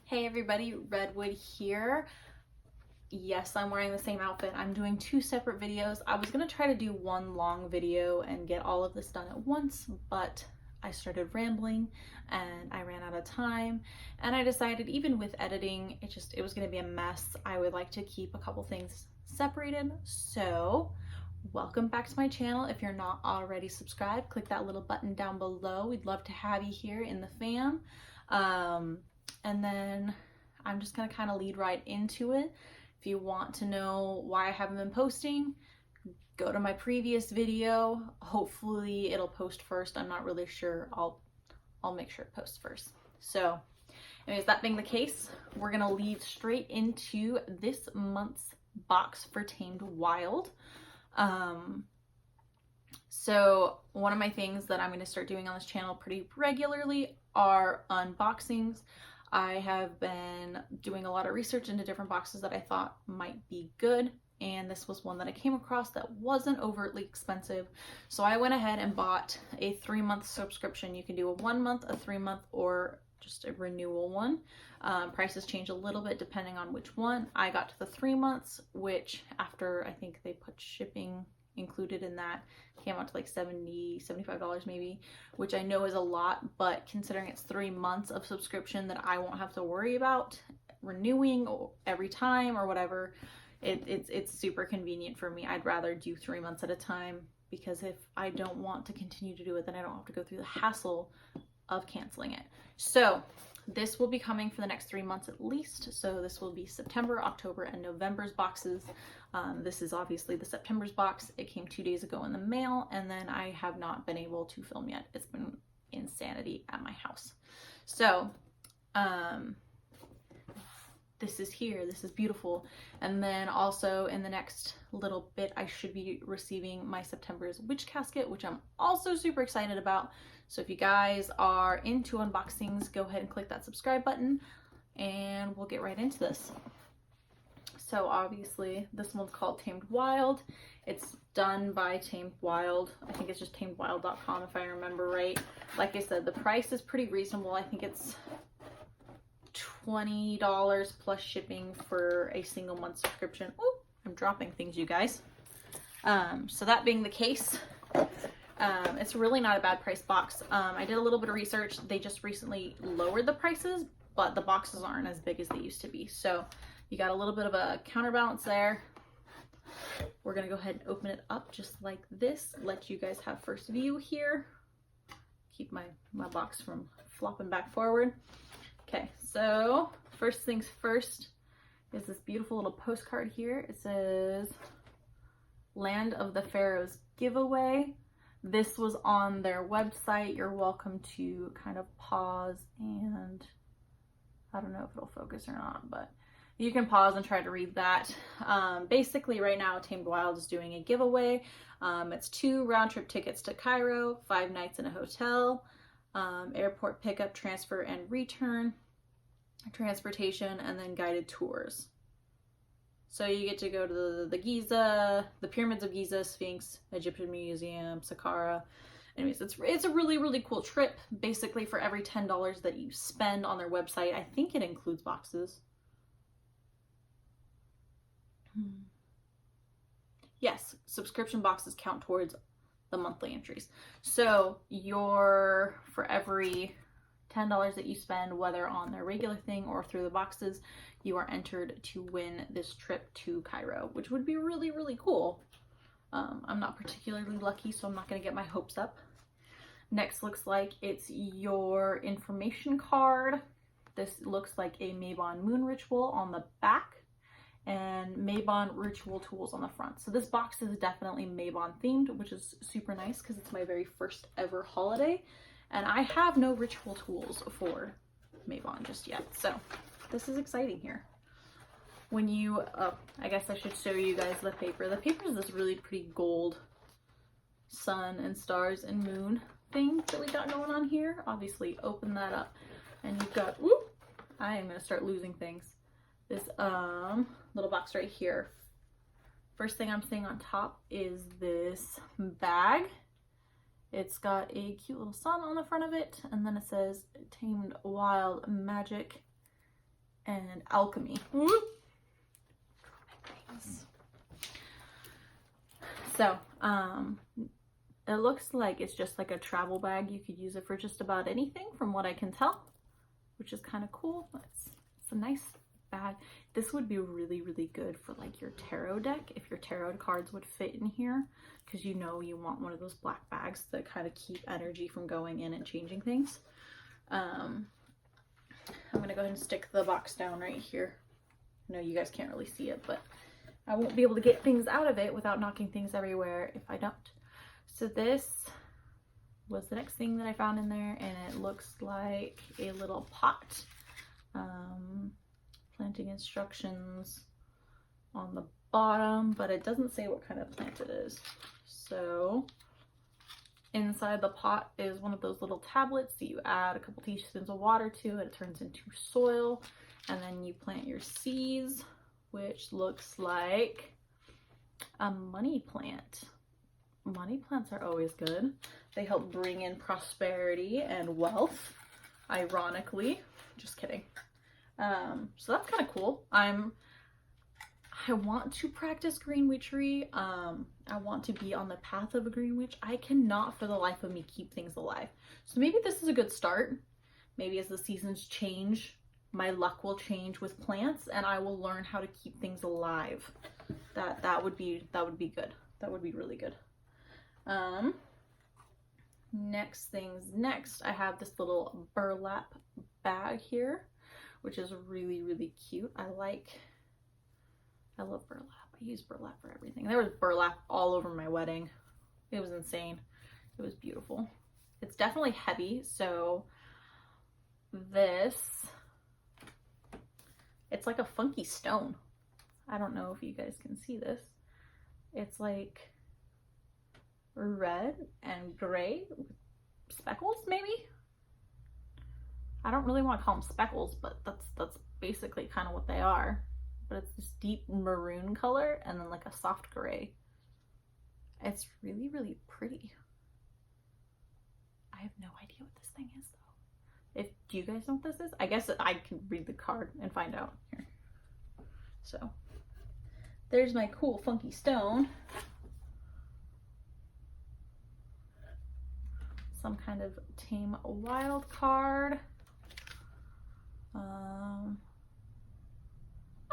Hey everybody, Redwood here. Yes, I'm wearing the same outfit. I'm doing two separate videos. I was gonna try to do one long video and get all of this done at once, but I started rambling and I ran out of time, and I decided even with editing, it was gonna be a mess. I would like to keep a couple things separated. So welcome back to my channel. If you're not already subscribed, click that little button down below. We'd love to have you here in the fam. And then I'm just gonna kind of lead right into it. If you want to know why I haven't been posting, go to my previous video. Hopefully it'll post first. I'm not really sure. I'll make sure it posts first. So anyways, that being the case, we're gonna lead straight into this month's box for Tamed Wild. So one of my things that I'm going to start doing on this channel pretty regularly are unboxings. I have been doing a lot of research into different boxes that I thought might be good, and this was one that I came across that wasn't overtly expensive. So I went ahead and bought a 3-month subscription. You can do a 1 month, a 3-month, or just a renewal one. Prices change a little bit depending on which one. I got to the 3 months, which after I think they put shipping included in that, came out to like $75 maybe, which I know is a lot, but considering it's 3 months of subscription that I won't have to worry about renewing every time or whatever, it's super convenient for me. I'd rather do 3 months at a time, because if I don't want to continue to do it, then I don't have to go through the hassle of canceling it. So this will be coming for the next 3 months at least. So this will be September, October, and November's boxes. This is obviously the September's box. It came 2 days ago in the mail, and then I have not been able to film yet. It's been insanity at my house. So this is here. This is beautiful. And then also in the next little bit, I should be receiving my September's witch casket, which I'm also super excited about. So if you guys are into unboxings, go ahead and click that subscribe button and we'll get right into this. So obviously this one's called Tamed Wild. It's done by Tamed Wild. I think it's just tamedwild.com if I remember right. Like I said, the price is pretty reasonable. I think it's $20 plus shipping for a single month subscription. Oh, I'm dropping things, you guys. So that being the case, it's really not a bad price box. I did a little bit of research. They just recently lowered the prices, but the boxes aren't as big as they used to be. So you got a little bit of a counterbalance there. We're gonna go ahead and open it up just like this. Let you guys have first view here. Keep my box from flopping back forward. Okay, so first things first is this beautiful little postcard here. It says Land of the Pharaohs giveaway. This was on their website. You're welcome to kind of pause, and I don't know if it'll focus or not, but you can pause and try to read that. Basically right now Tamed Wild is doing a giveaway. It's 2 round-trip tickets to Cairo, 5 nights in a hotel, airport pickup, transfer, and return, transportation, and then guided tours. So you get to go to the Giza, the Pyramids of Giza, Sphinx, Egyptian Museum, Saqqara. Anyways, it's a really, really cool trip. Basically for every $10 that you spend on their website, I think it includes boxes. Yes, subscription boxes count towards the monthly entries. So for every $10 that you spend, whether on their regular thing or through the boxes, you are entered to win this trip to Cairo, which would be really, really cool. I'm not particularly lucky, so I'm not going to get my hopes up. Next looks like it's your information card. This looks like a Mabon moon ritual on the back and Mabon ritual tools on the front. So this box is definitely Mabon themed, which is super nice because it's my very first ever holiday. And I have no ritual tools for Mabon just yet. So this is exciting here. When you, I guess I should show you guys the paper. The paper is this really pretty gold sun and stars and moon thing that we got going on here. Obviously open that up and you've got, whoop, I am gonna start losing things. This little box right here. First thing I'm seeing on top is this bag. It's got a cute little sun on the front of it, and then it says Tamed Wild Magic and alchemy. So, it looks like it's just like a travel bag. You could use it for just about anything from what I can tell, which is kind of cool. It's a nice bag. This would be really, really good for like your tarot deck, if your tarot cards would fit in here, because you know you want one of those black bags that kind of keep energy from going in and changing things. I'm gonna go ahead and stick the box down right here. I know you guys can't really see it, but I won't be able to get things out of it without knocking things everywhere if I don't. So this was the next thing that I found in there, and it looks like a little pot. Planting instructions on the bottom, but it doesn't say what kind of plant it is. So inside the pot is one of those little tablets that you add a couple teaspoons of water to, it turns into soil, and then you plant your seeds, which looks like a money plant. Money plants are always good. They help bring in prosperity and wealth, ironically. Just kidding. So that's kind of cool. I want to practice green witchery. I want to be on the path of a green witch. I cannot for the life of me keep things alive. So maybe this is a good start. Maybe as the seasons change, my luck will change with plants and I will learn how to keep things alive. That would be good. That would be really good. Next, I have this little burlap bag here, which is really, really cute. I love burlap. I use burlap for everything. There was burlap all over my wedding. It was insane. It was beautiful. It's definitely heavy, so it's like a funky stone. I don't know if you guys can see this. It's like red and gray with speckles, maybe? I don't really want to call them speckles, but that's basically kind of what they are. But it's this deep maroon color and then like a soft gray. It's really, really pretty. I have no idea what this thing is though. Do you guys know what this is? I guess I can read the card and find out here. So there's my cool funky stone. Some kind of tame wild card.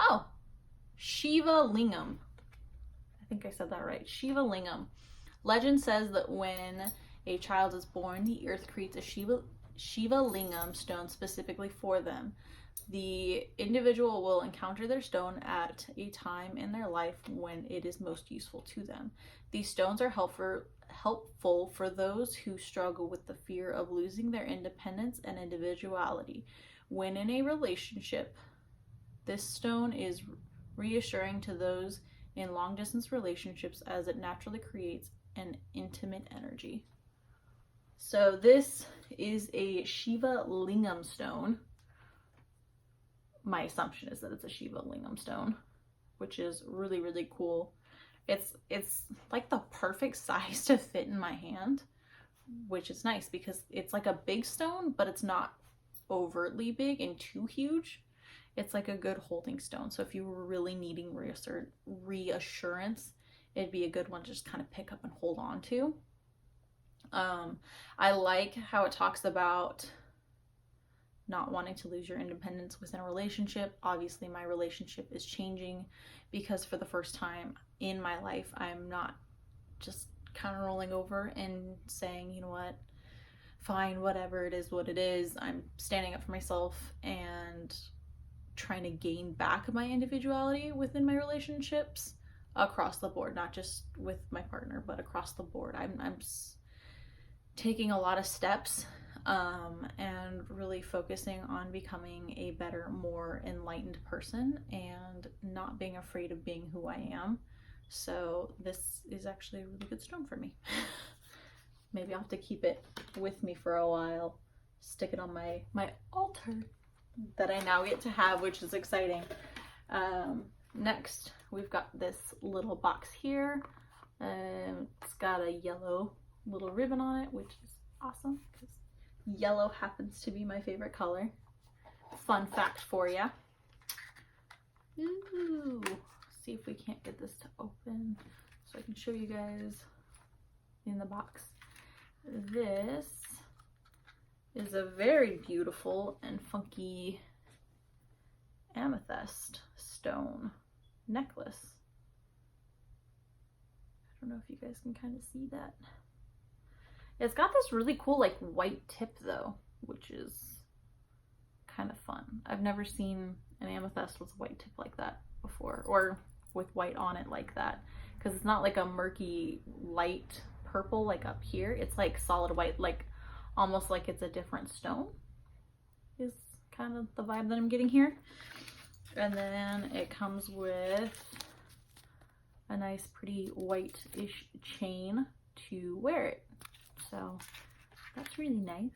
Oh, Shiva Lingam. I think I said that right. Shiva Lingam. Legend says that when a child is born, the earth creates a Shiva Lingam stone specifically for them. The individual will encounter their stone at a time in their life when it is most useful to them. These stones are helpful for those who struggle with the fear of losing their independence and individuality. When in a relationship, this stone is reassuring to those in long-distance relationships as it naturally creates an intimate energy. So this is a Shiva Lingam stone. My assumption is that it's a Shiva Lingam stone, which is really, really cool. It's like the perfect size to fit in my hand, which is nice because it's like a big stone, but it's not overtly big and too huge. It's like a good holding stone. So if you were really needing reassurance, it'd be a good one to just kind of pick up and hold on to. I like how it talks about not wanting to lose your independence within a relationship. Obviously, my relationship is changing because for the first time in my life, I'm not just kind of rolling over and saying, you know what, fine, whatever, it is what it is. I'm standing up for myself and trying to gain back my individuality within my relationships across the board, not just with my partner, but across the board. I'm taking a lot of steps and really focusing on becoming a better, more enlightened person and not being afraid of being who I am. So this is actually a really good stone for me. Maybe I'll have to keep it with me for a while, stick it on my altar that I now get to have, which is exciting. Next, we've got this little box here. It's got a yellow little ribbon on it, which is awesome because yellow happens to be my favorite color. Fun fact for you. Ooh, see if we can't get this to open so I can show you guys in the box. This is a very beautiful and funky amethyst stone necklace. I don't know if you guys can kind of see that. It's got this really cool like white tip though, which is kind of fun. I've never seen an amethyst with a white tip like that before, or with white on it like that, because it's not like a murky light purple like up here. It's like solid white, like almost like it's a different stone is kind of the vibe that I'm getting here. And then it comes with a nice pretty white-ish chain to wear it. So that's really nice.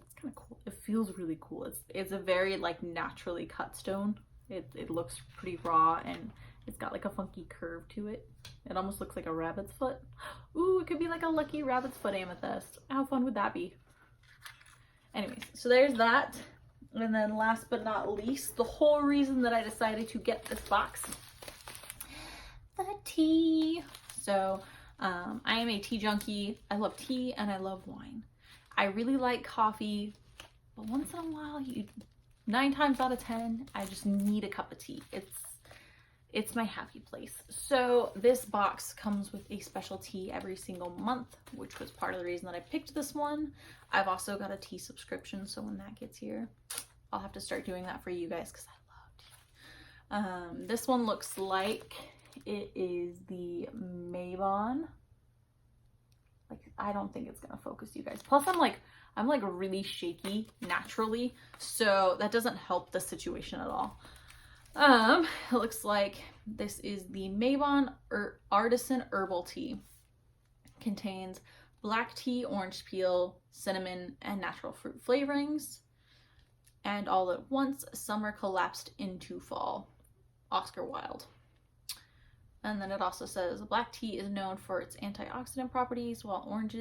It's kind of cool. It feels really cool. It's a very like naturally cut stone. It looks pretty raw and it's got like a funky curve to it. It almost looks like a rabbit's foot. Ooh, it could be like a lucky rabbit's foot amethyst. How fun would that be? Anyways, so there's that. And then last but not least, the whole reason that I decided to get this box, the tea. So I am a tea junkie. I love tea and I love wine. I really like coffee, but once in a while, 9 times out of 10, I just need a cup of tea. It's my happy place. So this box comes with a special tea every single month, which was part of the reason that I picked this one. I've also got a tea subscription, so when that gets here, I'll have to start doing that for you guys because I love tea. This one looks like it is the Mabon. Like, I don't think it's gonna focus, you guys. Plus, I'm like really shaky naturally, so that doesn't help the situation at all. It looks like this is the Mabon Artisan Herbal Tea. Contains black tea, orange peel, cinnamon, and natural fruit flavorings. And all at once, summer collapsed into fall. Oscar Wilde. And then it also says black tea is known for its antioxidant properties, while orange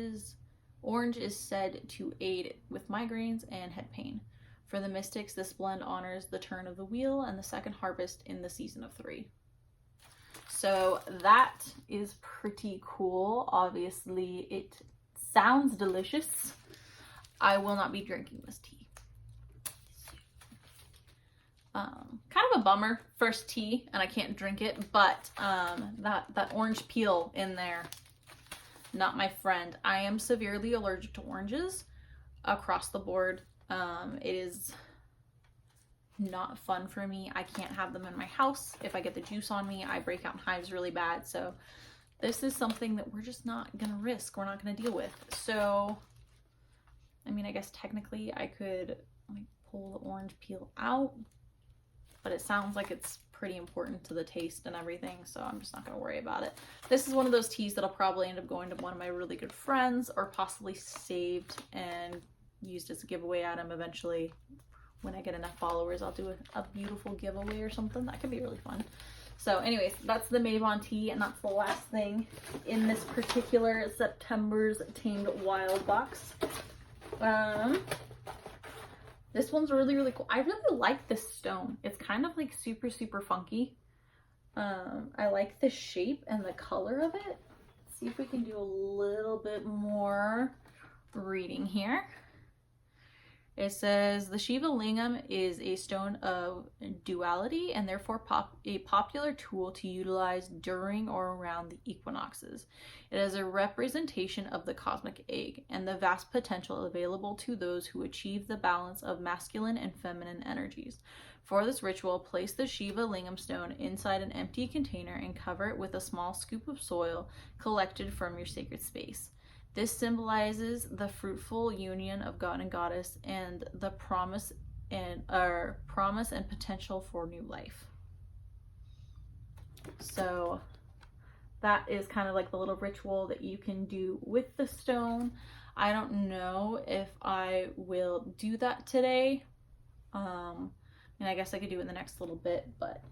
is said to aid with migraines and head pain. For the mystics, this blend honors the turn of the wheel and the second harvest in the season of 3. So that is pretty cool. Obviously, it sounds delicious. I will not be drinking this tea. Kind of a bummer, first tea, and I can't drink it, but that orange peel in there, not my friend. I am severely allergic to oranges across the board. It is not fun for me. I can't have them in my house. If I get the juice on me, I break out in hives really bad. So this is something that we're just not gonna risk. We're not gonna deal with. So, I mean, I guess technically I could like pull the orange peel out, but it sounds like it's pretty important to the taste and everything, so I'm just not gonna worry about it. This is one of those teas that'll probably end up going to one of my really good friends, or possibly saved and used as a giveaway item eventually. When I get enough followers, I'll do a beautiful giveaway or something. That could be really fun. So anyways, that's the Mabon tea, and that's the last thing in this particular September's Tamed Wild box. This one's really, really cool. I really like this stone. It's kind of like super, super funky. I like the shape and the color of it. Let's see if we can do a little bit more reading here. It says, the Shiva Lingam is a stone of duality and therefore a popular tool to utilize during or around the equinoxes. It is a representation of the cosmic egg and the vast potential available to those who achieve the balance of masculine and feminine energies. For this ritual, place the Shiva Lingam stone inside an empty container and cover it with a small scoop of soil collected from your sacred space. This symbolizes the fruitful union of God and Goddess and the promise and potential for new life. So that is kind of like the little ritual that you can do with the stone. I don't know if I will do that today. And I guess I could do it in the next little bit, but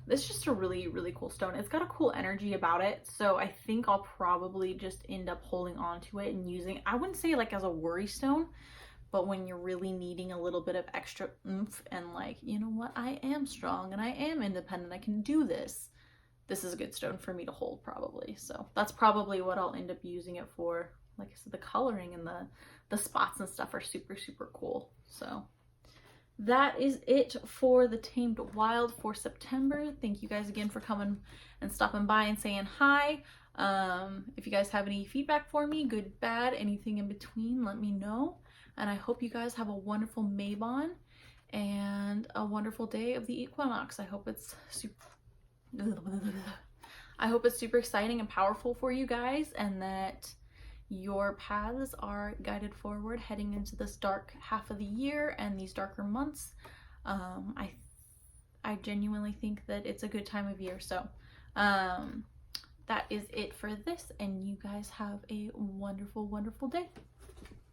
this is just a really, really cool stone. It's got a cool energy about it, so I think I'll probably just end up holding on to it and using it. I wouldn't say like as a worry stone, but when you're really needing a little bit of extra oomph and like, you know what, I am strong and I am independent, I can do this. This is a good stone for me to hold probably. So that's probably what I'll end up using it for. Like I said, the coloring and the spots and stuff are super, super cool. So that is it for the Tamed Wild for September. Thank you guys again for coming and stopping by and saying hi. If you guys have any feedback for me, good, bad, anything in between, let me know. And I hope you guys have a wonderful Mabon and a wonderful day of the equinox. I hope it's super exciting and powerful for you guys, and that your paths are guided forward heading into this dark half of the year and these darker months. I genuinely think that it's a good time of year. So that is it for this, and you guys have a wonderful, wonderful day.